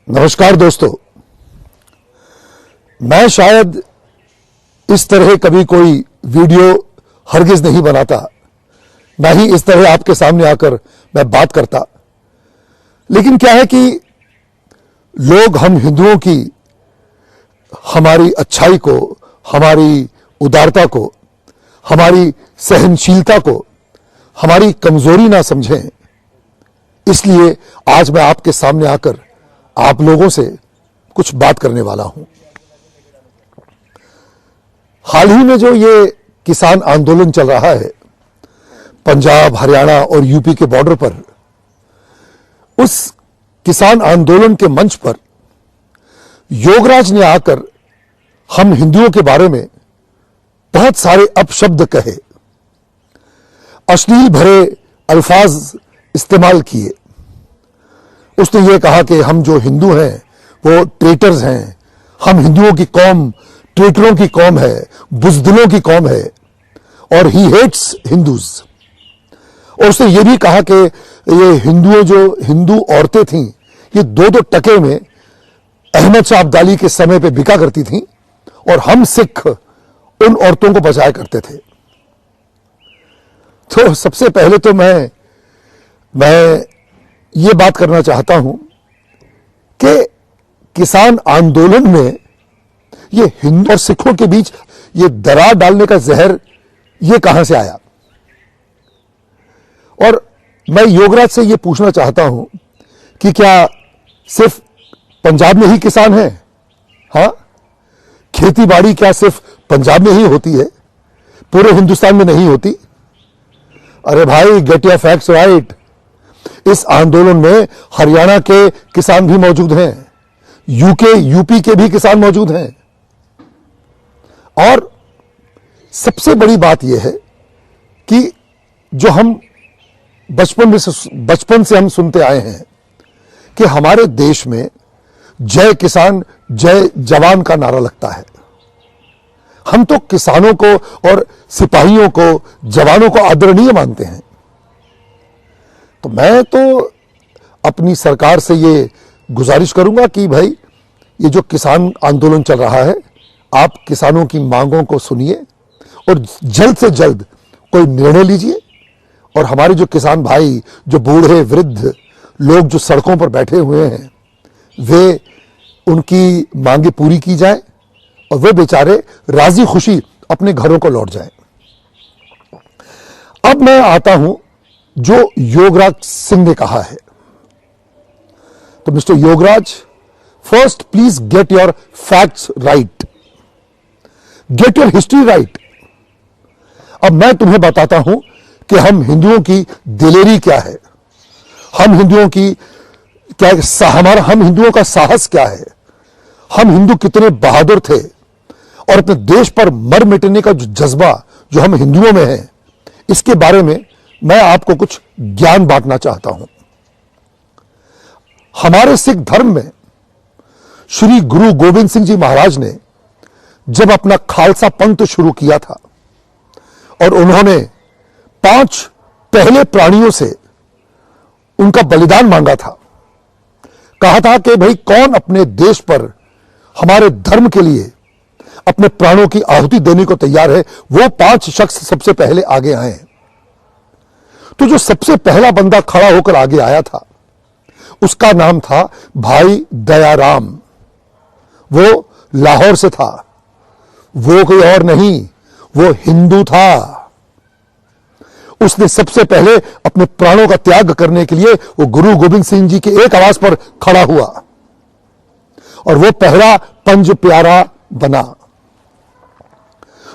नमस्कार दोस्तों, मैं शायद इस तरह कभी कोई वीडियो हरगिज नहीं बनाता, ना ही इस तरह आपके सामने आकर मैं बात करता। लेकिन क्या है कि लोग हम हिंदुओं की हमारी अच्छाई को, हमारी उदारता को, हमारी सहनशीलता को हमारी कमजोरी ना समझें। इसलिए आज मैं आपके सामने आकर आप लोगों से कुछ बात करने वाला हूं। हाल ही में जो ये किसान आंदोलन चल रहा है पंजाब, हरियाणा और यूपी के बॉर्डर पर, उस किसान आंदोलन के मंच पर योगराज ने आकर हम हिंदुओं के बारे में बहुत सारे अपशब्द कहे, अश्लील भरे अल्फाज इस्तेमाल किए। उसने ये कहा कि हम जो हिंदू हैं वो ट्रेटर्स हैं, हम हिंदुओं की कौम ट्रेटरों की कौम है, बुजदिलों की कौम है, और ही हेट्स हिंदूज। और उसने ये भी कहा कि ये हिंदू औरतें थीं, ये दो टके में अहमद शाह अब्दाली के समय पे बिका करती थीं और हम सिख उन औरतों को बचाया करते थे। तो सबसे पहले तो मैं ये बात करना चाहता हूं कि किसान आंदोलन में ये हिंदू और सिखों के बीच ये दरार डालने का जहर ये कहां से आया। और मैं योगराज से ये पूछना चाहता हूं कि क्या सिर्फ पंजाब में ही किसान हैं? हां, खेती बाड़ी क्या सिर्फ पंजाब में ही होती है, पूरे हिंदुस्तान में नहीं होती? अरे भाई, गेट योर फैक्ट्स राइट। इस आंदोलन में हरियाणा के किसान भी मौजूद हैं, यूपी के भी किसान मौजूद हैं। और सबसे बड़ी बात यह है कि जो हम बचपन से हम सुनते आए हैं कि हमारे देश में जय किसान जय जवान का नारा लगता है। हम तो किसानों को और सिपाहियों को, जवानों को आदरणीय मानते हैं। तो मैं तो अपनी सरकार से ये गुजारिश करूंगा कि भाई, ये जो किसान आंदोलन चल रहा है, आप किसानों की मांगों को सुनिए और जल्द से जल्द कोई निर्णय लीजिए। और हमारे जो किसान भाई, जो बूढ़े वृद्ध लोग जो सड़कों पर बैठे हुए हैं, वे उनकी मांगे पूरी की जाए और वे बेचारे राजी खुशी अपने घरों को लौट जाएं। अब मैं आता हूं जो योगराज सिंह ने कहा है। तो mister Yograj, first please get your facts right, get your history right. अब मैं तुम्हें बताता हूं कि हम हिंदुओं की दिलेरी क्या है, हम हिंदुओं का साहस क्या है, हम हिंदू कितने बहादुर थे, और अपने देश पर मर मिटने का जो जज्बा जो हम हिंदुओं में है, इसके बारे में मैं आपको कुछ ज्ञान बांटना चाहता हूं। हमारे सिख धर्म में श्री गुरु गोविंद सिंह जी महाराज ने जब अपना खालसा पंथ शुरू किया था और उन्होंने 5 पहले प्राणियों से उनका बलिदान मांगा था, कहा था कि भाई, कौन अपने देश पर हमारे धर्म के लिए अपने प्राणों की आहुति देने को तैयार है, वो 5 शख्स सबसे पहले आगे आए। तो जो सबसे पहला बंदा खड़ा होकर आगे आया था, उसका नाम था भाई दयाराम। वो लाहौर से था, वो कोई और नहीं, वो हिंदू था। उसने सबसे पहले अपने प्राणों का त्याग करने के लिए वो गुरु गोविंद सिंह जी की एक आवाज पर खड़ा हुआ और वो पहला पंज प्यारा बना।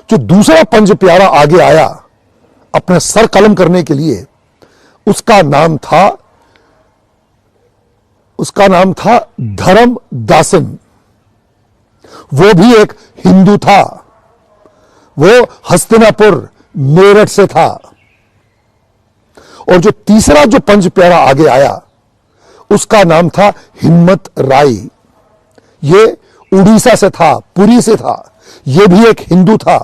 जो दूसरा पंज प्यारा आगे आया अपना सर कलम करने के लिए, उसका नाम था धर्मदासन। वो भी एक हिंदू था, वो हस्तिनापुर मेरठ से था। और जो तीसरा जो पंज प्यारा आगे आया, उसका नाम था हिम्मत राय। ये उड़ीसा से था, पुरी से था, ये भी एक हिंदू था।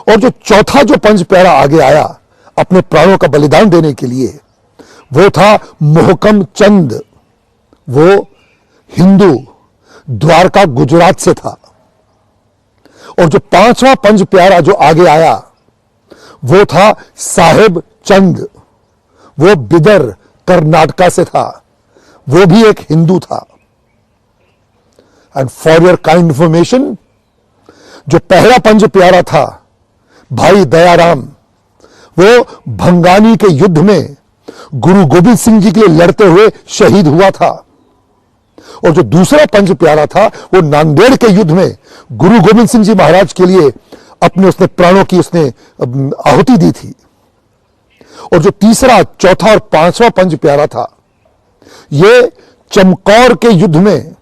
और जो चौथा जो पंज प्यारा आगे आया अपने प्राणों का बलिदान देने के लिए, वो था मोहकम चंद। वो हिंदू द्वारका गुजरात से था, और जो पांचवा पंज प्यारा जो आगे आया वो था साहेब चंद, वो बिदर कर्नाटका से था, वो भी एक हिंदू था। And for your kind information, जो पहला पंज प्यारा था भाई दयाराम, वो भंगानी के युद्ध में गुरु गोविंद सिंह जी के लिए लड़ते हुए शहीद हुआ था, और जो दूसरा पंच प्यारा था वो नांदेड़ के युद्ध में गुरु गोविंद सिंह जी महाराज के लिए अपने उसने प्राणों की उसने आहुति दी थी। और जो तीसरा, चौथा और पांचवा पंच प्यारा था, ये चमकौर के युद्ध में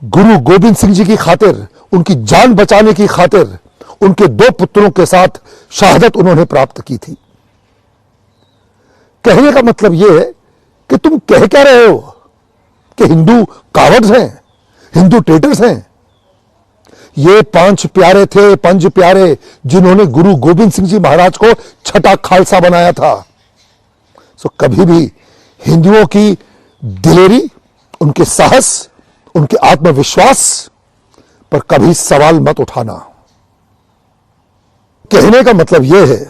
गुरु गोविंद सिंह जी की खातिर, उनकी जान बचाने की खातिर उनके दो पुत्रों के साथ शहादत उन्होंने प्राप्त की थी। कहने का मतलब यह है कि तुम कह क्या रहे हो कि हिंदू कावर्ड्स हैं, हिंदू ट्रेटर्स हैं। ये पांच प्यारे थे, पंच प्यारे, जिन्होंने गुरु गोविंद सिंह जी महाराज को छठा खालसा बनाया था। सो कभी भी हिंदुओं की दिलेरी, उनके साहस, उनके आत्मविश्वास पर कभी सवाल मत उठाना। कहने का मतलब यह है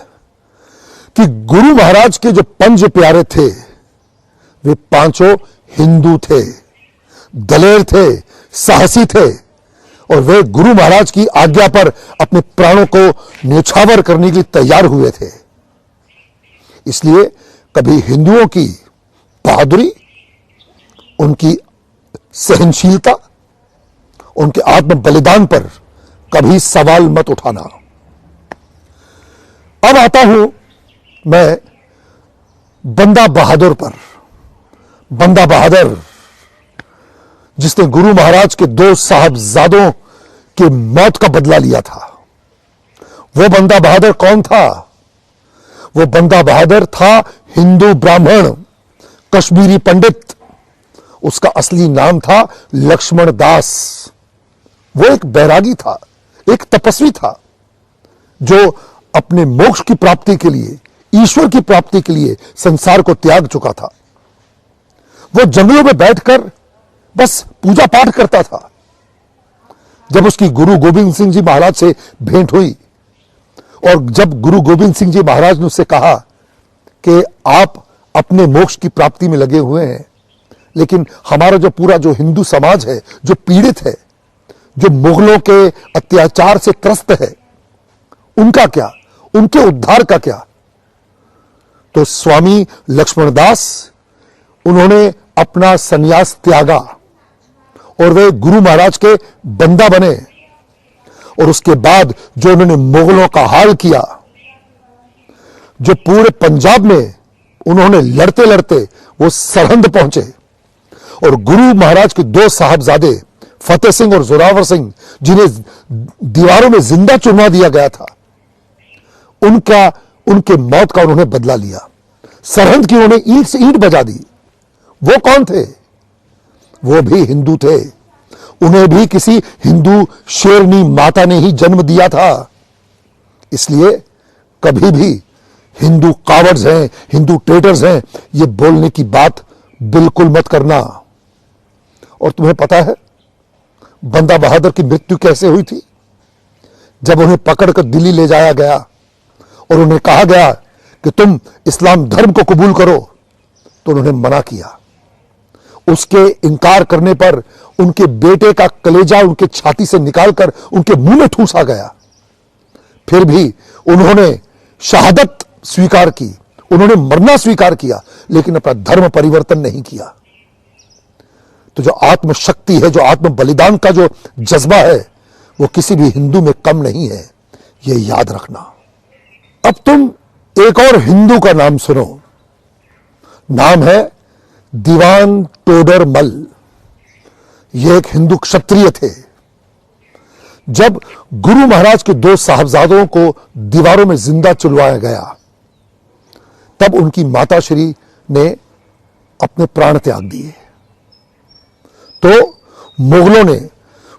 कि गुरु महाराज के जो पंच प्यारे थे वे पांचों हिंदू थे, दलेर थे, साहसी थे, और वे गुरु महाराज की आज्ञा पर अपने प्राणों को न्यौछावर करने के लिए तैयार हुए थे। इसलिए कभी हिंदुओं की बहादुरी, उनकी सहनशीलता, उनके आत्म बलिदान पर कभी सवाल मत उठाना। अब आता हूं मैं बंदा बहादुर पर। बंदा बहादुर, जिसने गुरु महाराज के दो साहबजादों की मौत का बदला लिया था, वो बंदा बहादुर कौन था? वो बंदा बहादुर था हिंदू ब्राह्मण, कश्मीरी पंडित। उसका असली नाम था लक्ष्मण दास। वो एक बैरागी था, एक तपस्वी था, जो अपने मोक्ष की प्राप्ति के लिए, ईश्वर की प्राप्ति के लिए संसार को त्याग चुका था। वो जंगलों में बैठकर बस पूजा पाठ करता था। जब उसकी गुरु गोविंद सिंह जी महाराज से भेंट हुई, और जब गुरु गोविंद सिंह जी महाराज ने उससे कहा कि आप अपने मोक्ष की प्राप्ति में लगे हुए हैं, लेकिन हमारा जो पूरा जो हिंदू समाज है, जो पीड़ित है, जो मुगलों के अत्याचार से त्रस्त है, उनका क्या, उनके उद्धार का क्या? तो स्वामी लक्ष्मणदास, उन्होंने अपना संन्यास त्यागा और वे गुरु महाराज के बंदा बने। और उसके बाद जो उन्होंने मुगलों का हाल किया, जो पूरे पंजाब में उन्होंने लड़ते लड़ते वो सरहंद पहुंचे, और गुरु महाराज के दो साहबजादे फतेह सिंह और जोरावर सिंह, जिन्हें दीवारों में जिंदा चुनवा दिया गया था, उनके मौत का उन्होंने बदला लिया। सरहंद की उन्होंने ईंट से ईंट बजा दी। वो कौन थे? वो भी हिंदू थे। उन्हें भी किसी हिंदू शेरनी माता ने ही जन्म दिया था। इसलिए कभी भी हिंदू कावर्ड्स हैं, हिंदू ट्रेटर्स हैं, ये बोलने की बात बिल्कुल मत करना। और तुम्हें पता है बंदा बहादुर की मृत्यु कैसे हुई थी? जब उन्हें पकड़कर दिल्ली ले जाया गया और उन्हें कहा गया कि तुम इस्लाम धर्म को कबूल करो, तो उन्होंने मना किया। उसके इनकार करने पर उनके बेटे का कलेजा उनके छाती से निकालकर उनके मुंह में ठूसा गया। फिर भी उन्होंने शहादत स्वीकार की, उन्होंने मरना स्वीकार किया, लेकिन अपना धर्म परिवर्तन नहीं किया। तो जो आत्मशक्ति है, जो आत्म बलिदान का जो जज्बा है, वो किसी भी हिंदू में कम नहीं है, ये याद रखना। अब तुम एक और हिंदू का नाम सुनो। नाम है दीवान टोडर मल। ये एक हिंदू क्षत्रिय थे। जब गुरु महाराज के दो साहबजादों को दीवारों में जिंदा चुलवाया गया, तब उनकी माताश्री ने अपने प्राण त्याग दिए। तो मुगलों ने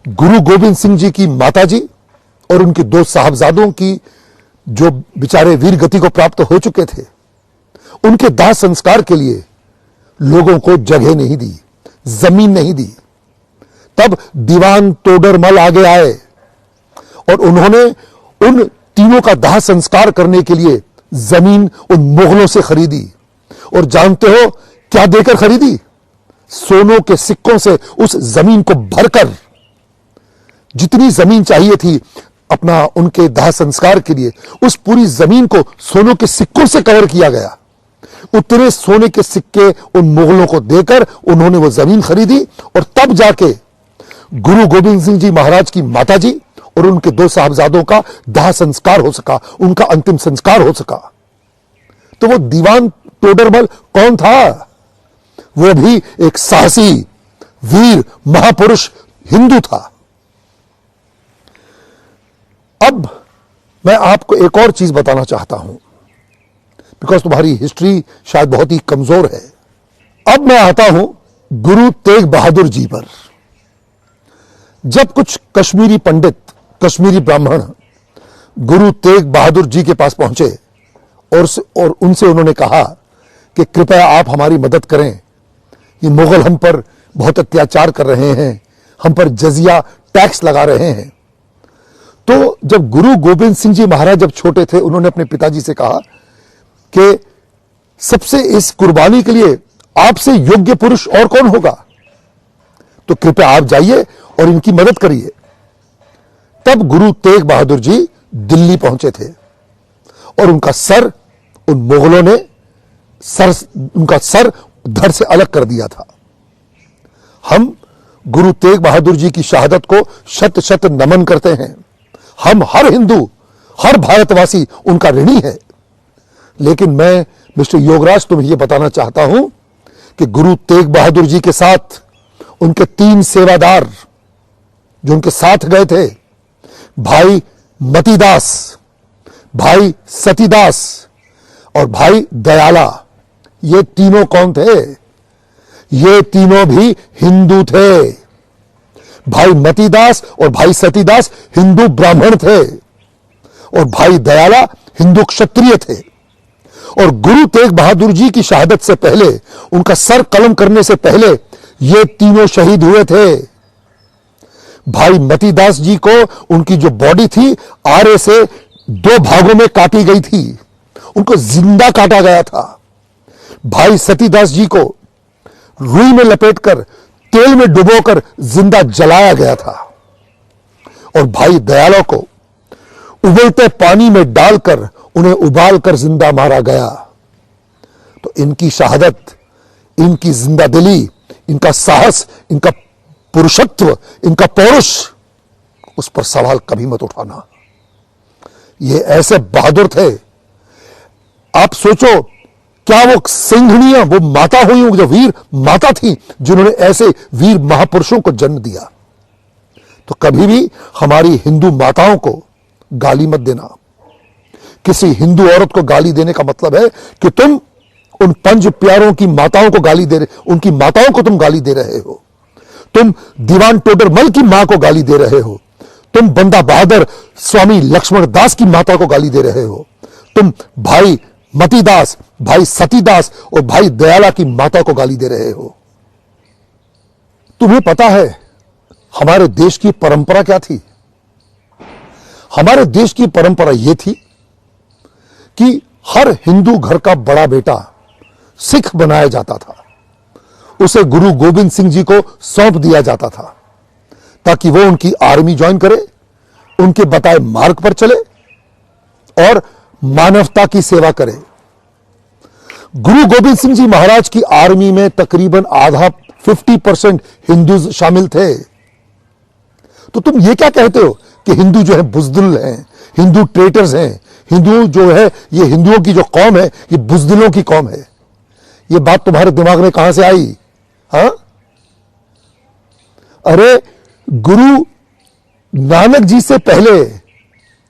गुरु गोविंद सिंह जी की माताजी और उनके दो साहबजादों की, जो बेचारे वीर गति को प्राप्त हो चुके थे, उनके दाह संस्कार के लिए लोगों को जगह नहीं दी, जमीन नहीं दी। तब दीवान तोडरमल आगे आए और उन्होंने उन तीनों का दाह संस्कार करने के लिए जमीन उन मुगलों से खरीदी। और जानते हो क्या देकर खरीदी? सोनों के सिक्कों से उस जमीन को भरकर, जितनी जमीन चाहिए थी अपना उनके दाह संस्कार के लिए, उस पूरी जमीन को सोनों के सिक्कों से कवर किया गया। उतने सोने के सिक्के उन मुगलों को देकर उन्होंने वो जमीन खरीदी और तब जाके गुरु गोविंद सिंह जी महाराज की माता जी और उनके 2 साहबजादों का दाह संस्कार हो सका, उनका अंतिम संस्कार हो सका। तो वो दीवान तोडरमल कौन था? वो भी एक साहसी वीर महापुरुष हिंदू था। अब मैं आपको एक और चीज बताना चाहता हूं, बिकॉज तुम्हारी हिस्ट्री शायद बहुत ही कमजोर है। अब मैं आता हूं गुरु तेग बहादुर जी पर। जब कुछ कश्मीरी पंडित, कश्मीरी ब्राह्मण गुरु तेग बहादुर जी के पास पहुंचे और उनसे उन्होंने कहा कि कृपया आप हमारी मदद करें, ये मुगल हम पर बहुत अत्याचार कर रहे हैं, हम पर जजिया टैक्स लगा रहे हैं। तो जब गुरु गोविंद सिंह जी महाराज जब छोटे थे, उन्होंने अपने पिताजी से कहा कि सबसे इस कुर्बानी के लिए आपसे योग्य पुरुष और कौन होगा, तो कृपया आप जाइए और इनकी मदद करिए। तब गुरु तेग बहादुर जी दिल्ली पहुंचे थे और उनका सर उन मुगलों ने उनका सर धड़ से अलग कर दिया था। हम गुरु तेग बहादुर जी की शहादत को शत शत नमन करते हैं। हम हर हिंदू, हर भारतवासी उनका ऋणी है। लेकिन मैं मिस्टर योगराज तुम्हें यह बताना चाहता हूं कि गुरु तेग बहादुर जी के साथ उनके 3 सेवादार जो उनके साथ गए थे, भाई मतीदास, भाई सतीदास और भाई दयाला, ये तीनों कौन थे? ये तीनों भी हिंदू थे। भाई मतीदास और भाई सतीदास हिंदू ब्राह्मण थे और भाई दयाला हिंदू क्षत्रिय थे। और गुरु तेग बहादुर जी की शहादत से पहले, उनका सर कलम करने से पहले, ये तीनों शहीद हुए थे। भाई मतीदास जी को उनकी जो बॉडी थी आरे से 2 भागों में काटी गई थी, उनको जिंदा काटा गया था। भाई सतीदास जी को रुई में लपेटकर तेल में डुबोकर जिंदा जलाया गया था और भाई दयाला को उबलते पानी में डालकर उन्हें उबालकर जिंदा मारा गया। तो इनकी शहादत, इनकी जिंदा दिली, इनका साहस, इनका पुरुषत्व, इनका पौरुष, उस पर सवाल कभी मत उठाना। ये ऐसे बहादुर थे। आप सोचो, क्या वो सिंघनिया, वो माता हुई, जो वीर माता थी, जिन्होंने ऐसे वीर महापुरुषों को जन्म दिया। तो कभी भी हमारी हिंदू माताओं को गाली मत देना। किसी हिंदू औरत को गाली देने का मतलब है कि तुम उन 5 प्यारों की माताओं को गाली दे रहे, उनकी माताओं को तुम गाली दे रहे हो। तुम दीवान टोडरमल की मां को गाली दे रहे हो। तुम बंदा बहादुर स्वामी लक्ष्मण दास की माता को गाली दे रहे हो। तुम भाई मतीदास, भाई सतीदास और भाई दयाला की माता को गाली दे रहे हो। तुम्हें पता है हमारे देश की परंपरा क्या थी? हमारे देश की परंपरा यह थी कि हर हिंदू घर का बड़ा बेटा सिख बनाया जाता था। उसे गुरु गोविंद सिंह जी को सौंप दिया जाता था ताकि वो उनकी आर्मी ज्वाइन करे, उनके बताए मार्ग पर चले और मानवता की सेवा करे। गुरु गोविंद सिंह जी महाराज की आर्मी में तकरीबन आधा 50% हिंदू शामिल थे। तो तुम ये क्या कहते हो कि हिंदू जो है बुजदिल हैं, हिंदू ट्रेटर्स हैं, हिंदू जो है ये हिंदुओं की जो कौम है ये बुजदिलों की कौम है? ये बात तुम्हारे दिमाग में कहां से आई? हाँ, अरे गुरु नानक जी से पहले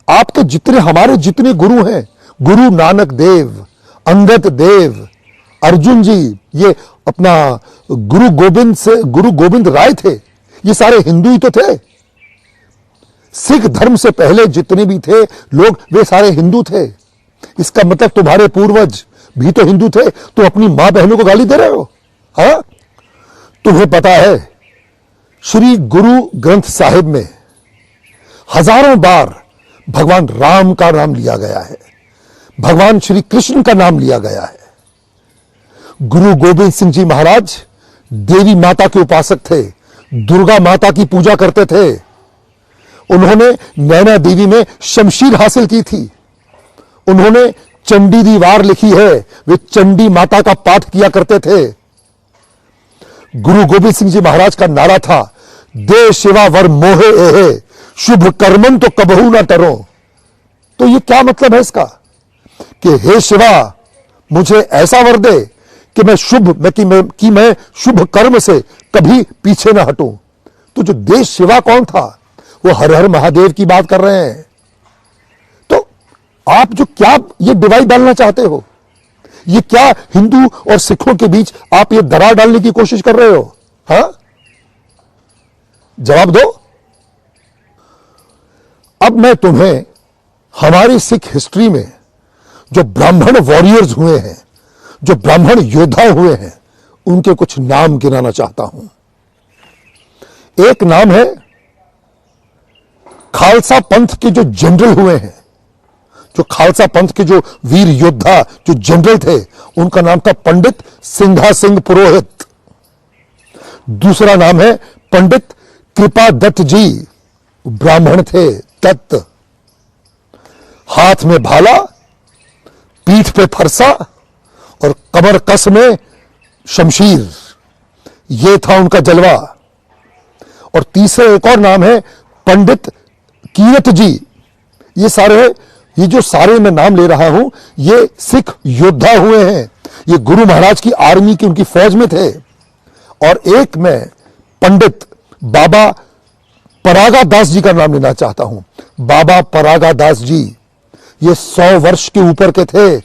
आपके जितने, हमारे जितने गुरु हैं, गुरु नानक देव, अंगद देव, अर्जुन जी, ये अपना गुरु गोविंद राय थे, ये सारे हिंदू ही तो थे। सिख धर्म से पहले जितने भी थे लोग वे सारे हिंदू थे। इसका मतलब तुम्हारे पूर्वज भी तो हिंदू थे। तुम अपनी मां बहनों को गाली दे रहे हो? हाँ, तुम्हें पता है श्री गुरु ग्रंथ साहिब में हजारों बार भगवान राम का नाम लिया गया है, भगवान श्री कृष्ण का नाम लिया गया है। गुरु गोविंद सिंह जी महाराज देवी माता के उपासक थे, दुर्गा माता की पूजा करते थे। उन्होंने नैना देवी में शमशीर हासिल की थी। उन्होंने चंडी दी वार लिखी है, वे चंडी माता का पाठ किया करते थे। गुरु गोविंद सिंह जी महाराज का नारा था, दे शिवा वर मोहे एहे, शुभ कर्मन तो कबहू ना टरो। तो ये क्या मतलब है इसका कि हे शिवा मुझे ऐसा वर दे कि मैं शुभ कर्म से कभी पीछे ना हटूं। तो जो देश शिवा कौन था? वो हर हर महादेव की बात कर रहे हैं। तो आप जो क्या ये डिवाइड डालना चाहते हो, ये क्या हिंदू और सिखों के बीच आप ये दरार डालने की कोशिश कर रहे हो? हाँ, जवाब दो। अब मैं तुम्हें हमारी सिख हिस्ट्री में जो ब्राह्मण वॉरियर्स हुए हैं, जो ब्राह्मण योद्धा हुए हैं, उनके कुछ नाम गिनाना चाहता हूं। एक नाम है खालसा पंथ के जो जनरल हुए हैं, जो खालसा पंथ के जो वीर योद्धा जो जनरल थे, उनका नाम था पंडित सिंघा सिंह पुरोहित। दूसरा नाम है पंडित कृपा दत्त जी, ब्राह्मण थे, दत्त। हाथ में भाला, पीठ पे फरसा और कमर कस में शमशीर, यह था उनका जलवा। और तीसरा एक और नाम है पंडित कीरत जी। ये जो सारे मैं नाम ले रहा हूं, ये सिख योद्धा हुए हैं, ये गुरु महाराज की आर्मी की उनकी फौज में थे। और एक मैं पंडित बाबा परागा दास जी का नाम लेना चाहता हूं। बाबा परागा दास जी ये 100 वर्ष के ऊपर के थे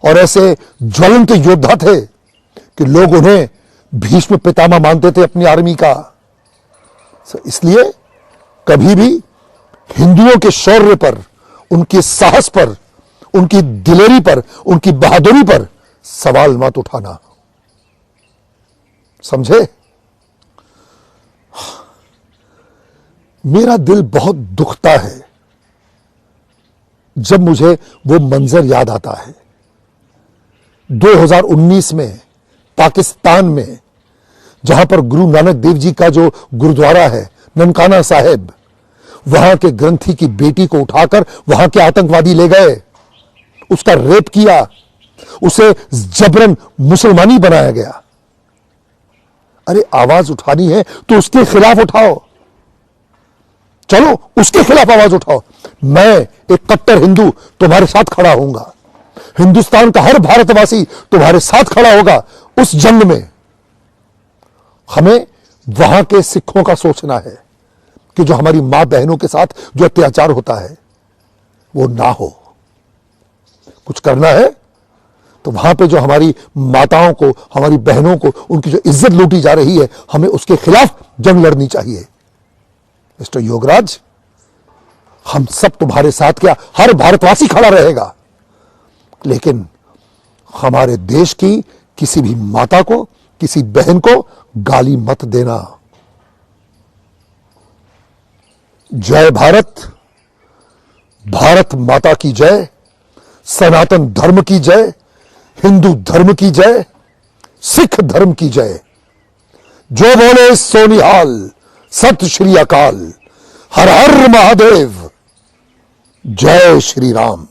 और ऐसे ज्वलंत योद्धा थे कि लोग उन्हें भीष्म पितामह मानते थे अपनी आर्मी का। इसलिए कभी भी हिंदुओं के शौर्य पर, उनके साहस पर, उनकी दिलेरी पर, उनकी बहादुरी पर सवाल मत उठाना, समझे? मेरा दिल बहुत दुखता है जब मुझे वो मंजर याद आता है 2019 में पाकिस्तान में, जहां पर गुरु नानक देव जी का जो गुरुद्वारा है ननकाना साहिब, वहां के ग्रंथी की बेटी को उठाकर वहां के आतंकवादी ले गए, उसका रेप किया, उसे जबरन मुसलमानी बनाया गया। अरे आवाज उठानी है तो उसके खिलाफ उठाओ, चलो उसके खिलाफ आवाज उठाओ। मैं एक कट्टर हिंदू तुम्हारे साथ खड़ा होऊंगा, हिंदुस्तान का हर भारतवासी तुम्हारे साथ खड़ा होगा उस जंग में। हमें वहां के सिखों का सोचना है कि जो हमारी मां बहनों के साथ जो अत्याचार होता है वो ना हो। कुछ करना है तो वहां पे जो हमारी माताओं को, हमारी बहनों को, उनकी जो इज्जत लूटी जा रही है, हमें उसके खिलाफ जंग लड़नी चाहिए। मिस्टर योगराज, हम सब तुम्हारे साथ, क्या हर भारतवासी खड़ा रहेगा, लेकिन हमारे देश की किसी भी माता को, किसी बहन को गाली मत देना। जय भारत, भारत माता की जय, सनातन धर्म की जय, हिंदू धर्म की जय, सिख धर्म की जय। जो बोले सो निहाल, सत श्री अकाल, हर हर महादेव, जय श्री राम।